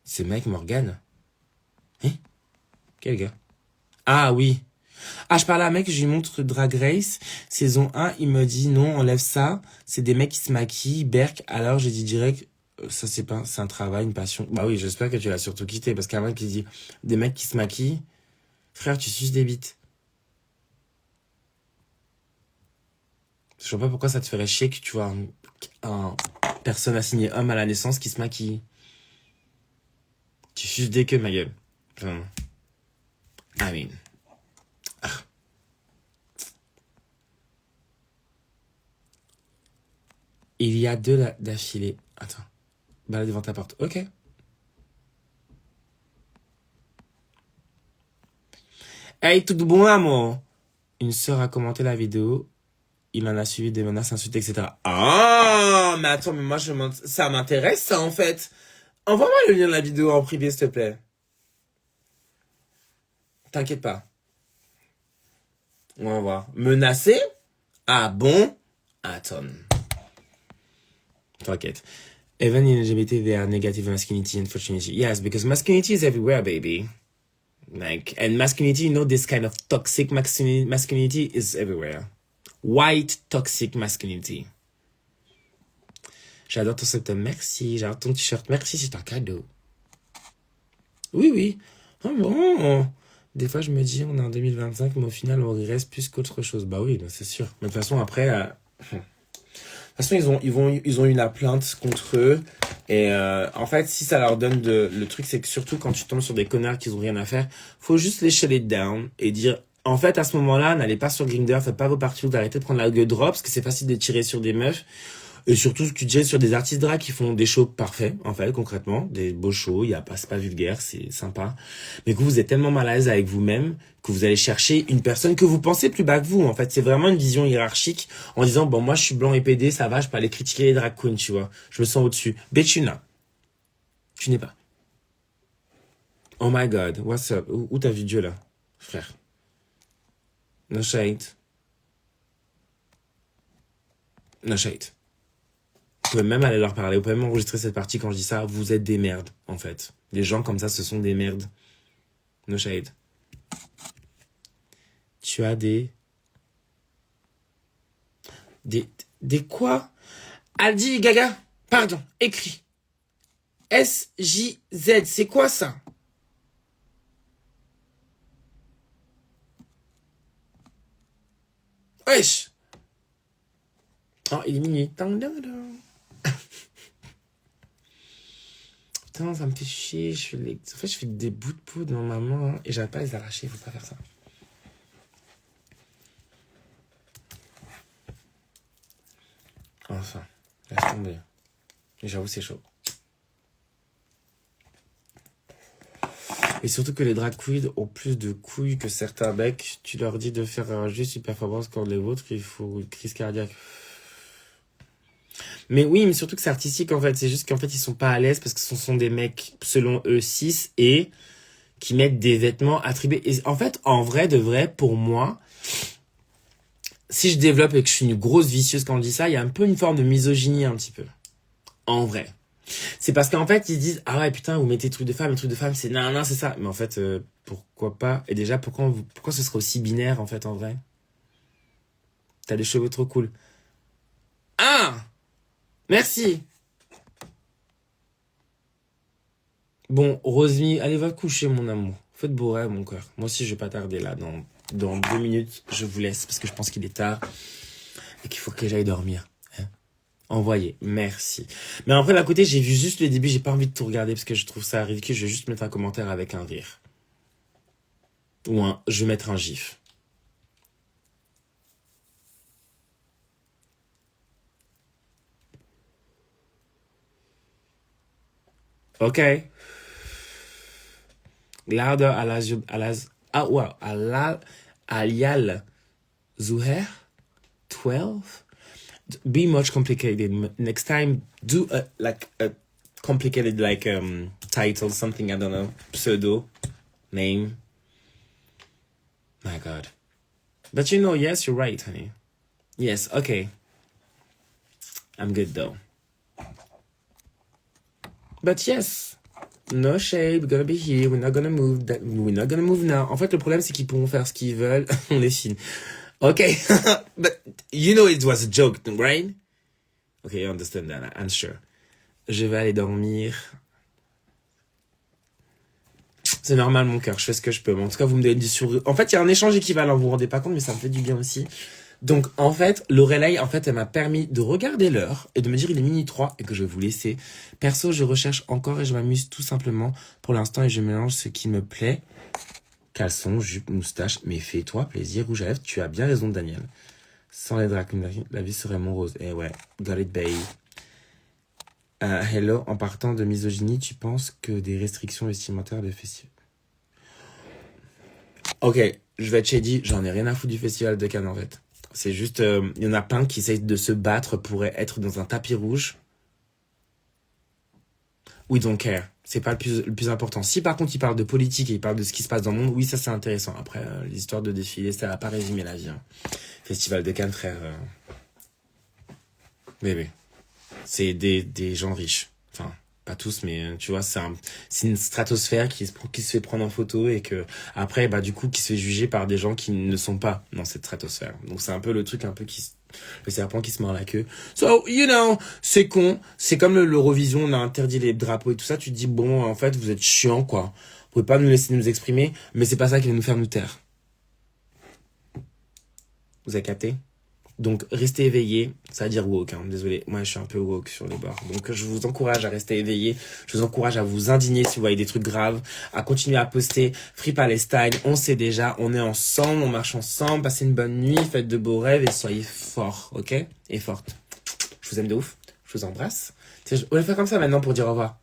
C'est Mike Morgan. Hein? Quel gars? Ah oui. Ah, je parle à un mec, je lui montre Drag Race, saison 1, il me dit non, enlève ça, c'est des mecs qui se maquillent, Berk, alors j'ai dit direct, ça c'est pas, c'est un travail, une passion. Bah oui, j'espère que tu l'as surtout quitté, parce qu'un mec qui dit, des mecs qui se maquillent, frère, tu suces des bites. Je vois pas pourquoi ça te ferait chier que tu vois un personne assignée homme à la naissance qui se maquille. Tu suces des queues, ma gueule. Enfin, I mean. Ah. Il y a deux d'affilée. Attends. Balade devant ta porte. Ok. Hey, tout bon, amour. Une sœur a commenté la vidéo. Il en a suivi des menaces, insultes, etc. Ah, mais attends, mais moi, ça m'intéresse, ça, en fait. Envoie-moi le lien de la vidéo en privé, s'il te plaît. T'inquiète pas. On va voir. Menacé? Ah bon? Attends. T'inquiète. Even in LGBT, they are negative masculinity and femininity. Yes, because masculinity is everywhere, baby. Like, and masculinity, you know, this kind of toxic masculinity is everywhere. White toxic masculinity. J'adore ton septembre, merci. J'adore ton t-shirt, merci, c'est un cadeau. Oui, oui. Ah bon. Des fois, je me dis, on est en 2025, mais au final, on regresse plus qu'autre chose. Bah oui, c'est sûr. Mais de toute façon, après... De toute façon, ils ont eu la plainte contre eux. Et en fait, si ça leur donne le truc, c'est que surtout quand tu tombes sur des connards qui ont rien à faire, faut juste les shut it down et dire, en fait, à ce moment-là, n'allez pas sur Grindr, faites pas vos parties, arrêtez de prendre la gueule drop, parce que c'est facile de tirer sur des meufs. Et surtout, tu tires sur des artistes drag qui font des shows parfaits, en fait, concrètement. Des beaux shows, c'est pas vulgaire, c'est sympa. Mais que vous êtes tellement mal à l'aise avec vous-même que vous allez chercher une personne que vous pensez plus bas que vous, en fait. C'est vraiment une vision hiérarchique en disant, bon, moi, je suis blanc et pédé, ça va, je peux aller critiquer les drag queens, tu vois. Je me sens au-dessus. Bitch, tu n'es pas. Oh my god, what's up? Où t'as vu Dieu, là, frère? No shade. No shade. Vous pouvez même aller leur parler, vous pouvez même enregistrer cette partie quand je dis ça. Vous êtes des merdes, en fait. Les gens comme ça, ce sont des merdes. No shade. Tu as des quoi? Aldi Gaga, pardon, écrit. SJZ, c'est quoi ça? Wesh. Oh, il est minuit. Putain, ça me fait chier. En fait, je fais des bouts de peau dans ma main et j'arrête pas à les arracher. Faut pas faire ça. Enfin, laisse tomber. Et j'avoue, c'est chaud. Et surtout que les drag queens ont plus de couilles que certains mecs. Tu leur dis de faire juste une performance comme les vôtres, il faut une crise cardiaque. Mais oui, mais surtout que c'est artistique en fait. C'est juste qu'en fait, ils sont pas à l'aise parce que ce sont des mecs, selon eux, cis et qui mettent des vêtements attribués. Et en fait, en vrai de vrai, pour moi, si je développe et que je suis une grosse vicieuse quand on dit ça, il y a un peu une forme de misogynie un petit peu. En vrai. C'est parce qu'en fait, ils disent, ah ouais, putain, vous mettez truc de femme, c'est non, c'est ça. Mais en fait, pourquoi pas? Et déjà, pourquoi ce serait aussi binaire, en fait, en vrai? T'as des cheveux trop cool. Ah! Merci! Bon, Rosemi, allez, va coucher, mon amour. Faites beau rêve, mon cœur. Moi aussi, je vais pas tarder, là. Dans 2 minutes, je vous laisse, parce que je pense qu'il est tard. Et qu'il faut que j'aille dormir. Envoyé, merci. Mais après, d'un côté, j'ai vu juste le début, j'ai pas envie de tout regarder parce que je trouve ça ridicule. Je vais juste mettre un commentaire avec un rire. Je vais mettre un gif. Ok. Louder Alial Zuher 12. Be much complicated. Next time, do a complicated title, something, I don't know, pseudo name. My God. But yes, you're right, honey. Yes, okay. I'm good though. But yes, no shade, we're gonna be here, we're not gonna move now. En fait, le problème, c'est qu'ils pourront faire ce qu'ils veulent. On est fine. Okay, but it was a joke, right? Okay, you understand that, I'm sure. Je vais aller dormir. C'est normal, mon cœur, je fais ce que je peux. Mais en tout cas, vous me donnez du sourire. En fait, il y a un échange équivalent, vous vous rendez pas compte, mais ça me fait du bien aussi. Donc, en fait, Lorelai, elle m'a permis de regarder l'heure et de me dire il est minuit 3 et que je vais vous laisser. Perso, je recherche encore et je m'amuse tout simplement pour l'instant et je mélange ce qui me plaît. Caleçon, jupe, moustache, mais fais-toi plaisir, rouge à lèvres, tu as bien raison, Daniel. Sans les drag queens, la vie serait mon rose. Eh ouais, got it, babe. Hello, en partant de misogynie, tu penses que des restrictions vestimentaires de festival... Ok, je vais être shady, j'en ai rien à foutre du festival de Cannes en fait. C'est juste, il y en a plein qui essayent de se battre pour être dans un tapis rouge. We don't care. C'est pas le plus important. Si par contre il parle de politique et il parle de ce qui se passe dans le monde, oui, ça c'est intéressant. Après, l'histoire de défilé, ça va pas résumer la vie. Hein. Festival de Cannes, frère. Bébé. C'est des gens riches. Enfin, pas tous, mais tu vois, c'est une stratosphère qui se fait prendre en photo et que, après, bah, du coup, qui se fait juger par des gens qui ne sont pas dans cette stratosphère. Donc, c'est un peu le truc un peu le serpent qui se mord la queue. So, c'est con. C'est comme l'Eurovision, on a interdit les drapeaux et tout ça. Tu te dis, bon, en fait, vous êtes chiant, quoi. Vous pouvez pas nous laisser nous exprimer, mais c'est pas ça qui va nous faire nous taire. Vous avez capté? Donc, restez éveillés, ça veut dire woke, hein. Désolé, moi je suis un peu woke sur les bords. Donc, je vous encourage à rester éveillés, je vous encourage à vous indigner si vous voyez des trucs graves, à continuer à poster Free Palestine, on sait déjà, on est ensemble, on marche ensemble, passez une bonne nuit, faites de beaux rêves et soyez forts, ok? Et fortes. Je vous aime de ouf, je vous embrasse. On va faire comme ça maintenant pour dire au revoir.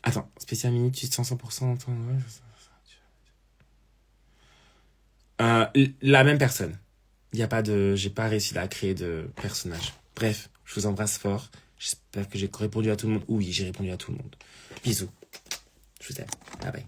Attends, spécial minute, tu te sens 100%, attends, ouais, la même personne. Il y a pas de, j'ai pas réussi à créer de personnage. Bref, je vous embrasse fort. J'espère que j'ai répondu à tout le monde. Oui, j'ai répondu à tout le monde. Bisous. Je vous aime. Bye bye.